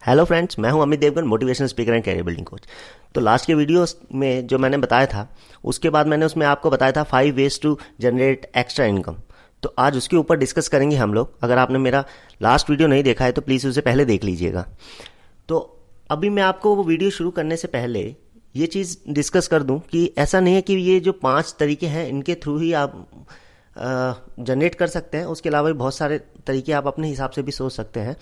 Hello friends, मैं हूं Amit Devgan, motivational speaker and career building coach. तो लास्ट के वीडियो में जो मैंने बताया था, उसके बाद मैंने उसमें आपको बताया था 5 ways to generate extra income. तो आज उसके ऊपर डिस्कस करेंगे हम लोग। अगर आपने मेरा लास्ट वीडियो नहीं देखा है तो प्लीज़ उसे पहले देख लीजिएगा। तो अभी मैं आपको वो वीडियो शुरू करने से पहले ये चीज़ डिस्कस कर दूं कि ऐसा नहीं है कि ये जो 5 तरीके हैं इनके थ्रू ही आप जनरेट कर सकते हैं। उसके अलावा भी बहुत सारे तरीके आप अपने हिसाब से भी सोच सकते हैं,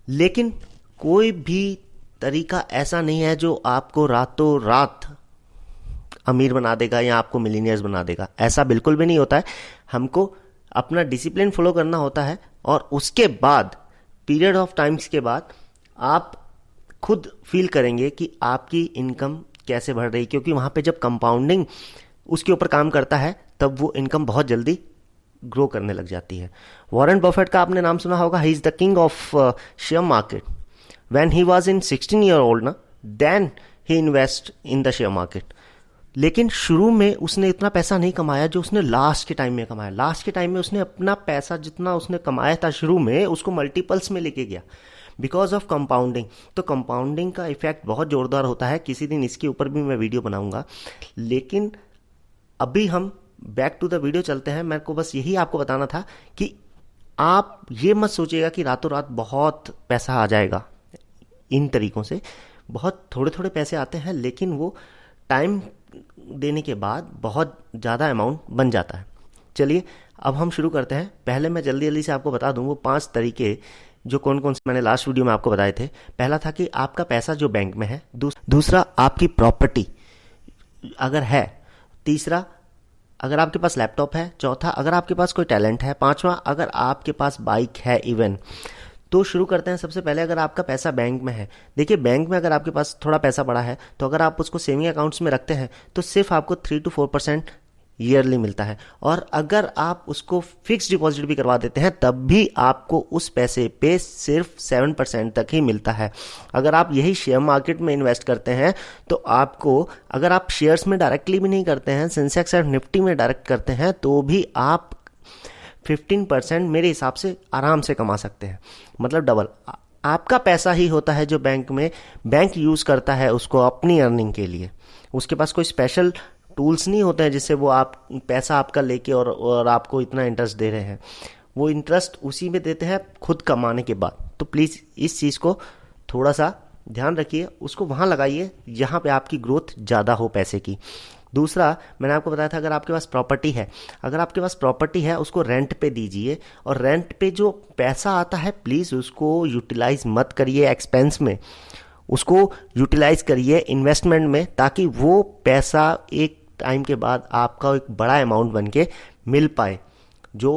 लेकिन कोई भी तरीका ऐसा नहीं है जो आपको रातों रात अमीर बना देगा या आपको मिलीनियर्स बना देगा। ऐसा बिल्कुल भी नहीं होता है। हमको अपना डिसिप्लिन फॉलो करना होता है और उसके बाद पीरियड ऑफ टाइम्स के बाद आप खुद फील करेंगे कि आपकी इनकम कैसे बढ़ रही, क्योंकि वहाँ पे जब कंपाउंडिंग उसके ऊपर काम करता है तब वो इनकम बहुत जल्दी ग्रो करने लग जाती है। वॉरेन बफेट का आपने नाम सुना होगा। He is the king of share market. When he was in 16 year old ना, then he invest in the share market. लेकिन शुरू में उसने इतना पैसा नहीं कमाया जो उसने लास्ट के टाइम में कमाया। लास्ट के टाइम में उसने अपना पैसा जितना उसने कमाया था शुरू में, उसको मल्टीपल्स में लेके गया बिकॉज ऑफ कंपाउंडिंग। तो कंपाउंडिंग का इफेक्ट बहुत जोरदार होता है। किसी दिन इसके ऊपर भी मैं वीडियो बनाऊंगा, लेकिन अभी हम बैक टू द वीडियो चलते हैं। मेरे को बस यही आपको बताना था कि आप ये मत सोचिएगा कि रातों रात बहुत पैसा आ जाएगा। इन तरीकों से बहुत थोड़े थोड़े पैसे आते हैं, लेकिन वो टाइम देने के बाद बहुत ज़्यादा अमाउंट बन जाता है। चलिए अब हम शुरू करते हैं। पहले मैं जल्दी जल्दी से आपको बता दूं वो 5 तरीके जो कौन कौन से मैंने लास्ट वीडियो में आपको बताए थे। पहला था कि आपका पैसा जो बैंक में है, दूसरा आपकी प्रॉपर्टी अगर है, तीसरा अगर आपके पास लैपटॉप है, चौथा अगर आपके पास कोई टैलेंट है, पांचवा अगर आपके पास बाइक है इवन। तो शुरू करते हैं। सबसे पहले अगर आपका पैसा बैंक में है, देखिए बैंक में अगर आपके पास थोड़ा पैसा पड़ा है तो अगर आप उसको सेविंग अकाउंट्स में रखते हैं तो सिर्फ आपको 3 to 4% ईयरली मिलता है। और अगर आप उसको फिक्स डिपॉजिट भी करवा देते हैं तब भी आपको उस पैसे पे सिर्फ 7% तक ही मिलता है। अगर आप यही शेयर मार्केट में इन्वेस्ट करते हैं तो आपको, अगर आप शेयर्स में डायरेक्टली भी नहीं करते हैं, सेंसेक्स और निफ्टी में डायरेक्ट करते हैं, तो भी आप 15% मेरे हिसाब से आराम से कमा सकते हैं। मतलब डबल आपका पैसा ही होता है जो बैंक में बैंक यूज़ करता है उसको अपनी अर्निंग के लिए। उसके पास कोई स्पेशल टूल्स नहीं होते हैं जिससे वो आप पैसा आपका लेके और आपको इतना इंटरेस्ट दे रहे हैं। वो इंटरेस्ट उसी में देते हैं खुद कमाने के बाद। तो प्लीज़ इस चीज़ को थोड़ा सा ध्यान रखिए, उसको वहाँ लगाइए जहाँ पे आपकी ग्रोथ ज़्यादा हो पैसे की। दूसरा मैंने आपको बताया था, अगर आपके पास प्रॉपर्टी है, अगर आपके पास प्रॉपर्टी है उसको रेंट पे दीजिए। और रेंट पे जो पैसा आता है प्लीज़ उसको यूटिलाइज मत करिए एक्सपेंस में, उसको यूटिलाइज करिए इन्वेस्टमेंट में, ताकि वो पैसा एक टाइम के बाद आपका एक बड़ा अमाउंट बन के मिल पाए जो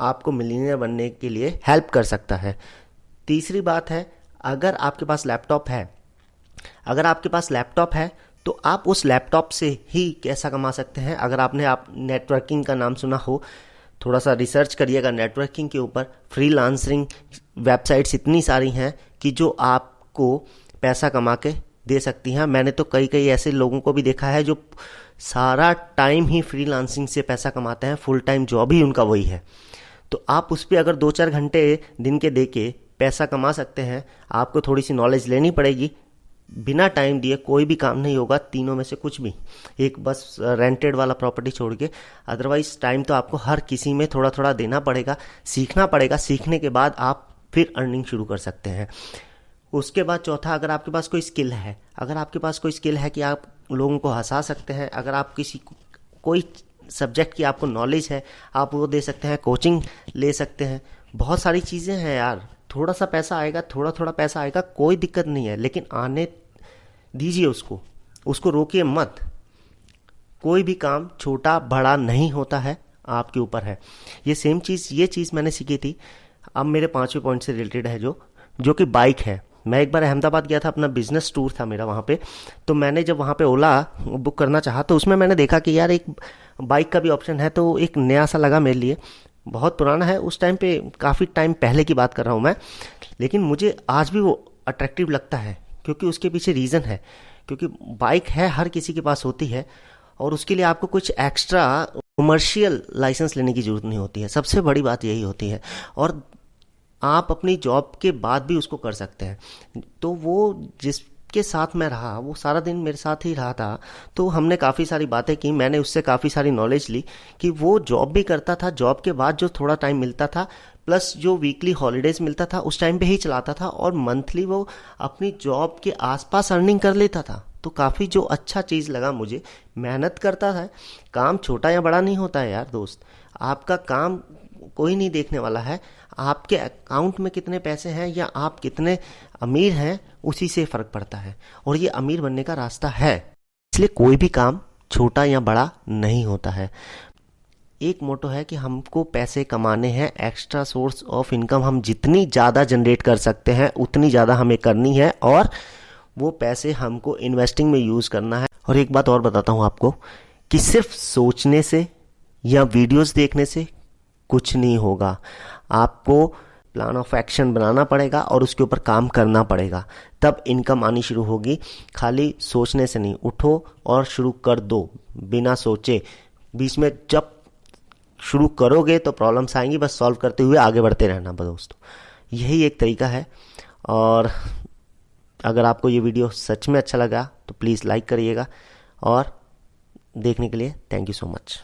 आपको मिलीनियर बनने के लिए हेल्प कर सकता है। तीसरी बात है, अगर आपके पास लैपटॉप है, अगर आपके पास लैपटॉप है तो आप उस लैपटॉप से ही पैसा कमा सकते हैं। अगर आपने नेटवर्किंग का नाम सुना हो, थोड़ा सा रिसर्च करिएगा नेटवर्किंग के ऊपर। फ्रीलांसिंग वेबसाइट्स इतनी सारी हैं कि जो आपको पैसा कमा के दे सकती हैं। मैंने तो कई कई ऐसे लोगों को भी देखा है जो सारा टाइम ही फ्रीलांसिंग से पैसा कमाते हैं, फुल टाइम जॉब ही उनका वही है। तो आप उस पर अगर 2-4 घंटे दिन के दे के पैसा कमा सकते हैं। आपको थोड़ी सी नॉलेज लेनी पड़ेगी। बिना टाइम दिए कोई भी काम नहीं होगा, तीनों में से कुछ भी, एक बस रेंटेड वाला प्रॉपर्टी छोड़ के। अदरवाइज टाइम तो आपको हर किसी में थोड़ा थोड़ा देना पड़ेगा, सीखना पड़ेगा। सीखने के बाद आप फिर अर्निंग शुरू कर सकते हैं। उसके बाद चौथा, अगर आपके पास कोई स्किल है, अगर आपके पास कोई स्किल है कि आप लोगों को हंसा सकते हैं, अगर आप किसी कोई सब्जेक्ट की आपको नॉलेज है, आप वो दे सकते हैं, कोचिंग ले सकते हैं। बहुत सारी चीज़ें हैं यार। थोड़ा सा पैसा आएगा, थोड़ा थोड़ा पैसा आएगा, कोई दिक्कत नहीं है, लेकिन आने दीजिए उसको रोकिए मत। कोई भी काम छोटा बड़ा नहीं होता है, आपके ऊपर है। ये चीज़ मैंने सीखी थी। अब मेरे 5वें पॉइंट से रिलेटेड है जो कि बाइक है। मैं एक बार अहमदाबाद गया था, अपना बिजनेस टूर था मेरा वहाँ पे। तो मैंने जब वहाँ पे ओला बुक करना चाहा तो उसमें मैंने देखा कि यार एक बाइक का भी ऑप्शन है। तो एक नया सा लगा मेरे लिए, बहुत पुराना है उस टाइम पे, काफ़ी टाइम पहले की बात कर रहा हूँ मैं, लेकिन मुझे आज भी वो अट्रैक्टिव लगता है क्योंकि उसके पीछे रीज़न है। क्योंकि बाइक है, हर किसी के पास होती है और उसके लिए आपको कुछ एक्स्ट्रा कमर्शियल लाइसेंस लेने की ज़रूरत नहीं होती है। सबसे बड़ी बात यही होती है। और आप अपनी जॉब के बाद भी उसको कर सकते हैं। तो वो जिसके साथ मैं रहा वो सारा दिन मेरे साथ ही रहा था, तो हमने काफ़ी सारी बातें की, मैंने उससे काफ़ी सारी नॉलेज ली कि वो जॉब भी करता था, जॉब के बाद जो थोड़ा टाइम मिलता था प्लस जो वीकली हॉलीडेज मिलता था उस टाइम पे ही चलाता था, और मंथली वो अपनी जॉब के आसपास अर्निंग कर लेता था। तो काफ़ी जो अच्छा चीज़ लगा मुझे, मेहनत करता है, काम छोटा या बड़ा नहीं होता है यार दोस्त, आपका काम कोई नहीं देखने वाला है, आपके अकाउंट में कितने पैसे हैं या आप कितने अमीर हैं उसी से फ़र्क पड़ता है, और ये अमीर बनने का रास्ता है। इसलिए कोई भी काम छोटा या बड़ा नहीं होता है। एक मोटो है कि हमको पैसे कमाने हैं, एक्स्ट्रा सोर्स ऑफ इनकम हम जितनी ज़्यादा जनरेट कर सकते हैं उतनी ज़्यादा हमें करनी है, और वो पैसे हमको इन्वेस्टिंग में यूज़ करना है। और एक बात और बताता हूँ आपको कि सिर्फ सोचने से या वीडियोस देखने से कुछ नहीं होगा, आपको प्लान ऑफ एक्शन बनाना पड़ेगा और उसके ऊपर काम करना पड़ेगा, तब इनकम आनी शुरू होगी। खाली सोचने से नहीं, उठो और शुरू कर दो बिना सोचे। बीच में जब शुरू करोगे तो प्रॉब्लम्स आएंगी, बस सॉल्व करते हुए आगे बढ़ते रहना दोस्तों, यही एक तरीका है। और अगर आपको ये वीडियो सच में अच्छा लगा तो प्लीज़ लाइक करिएगा, और देखने के लिए थैंक यू सो मच।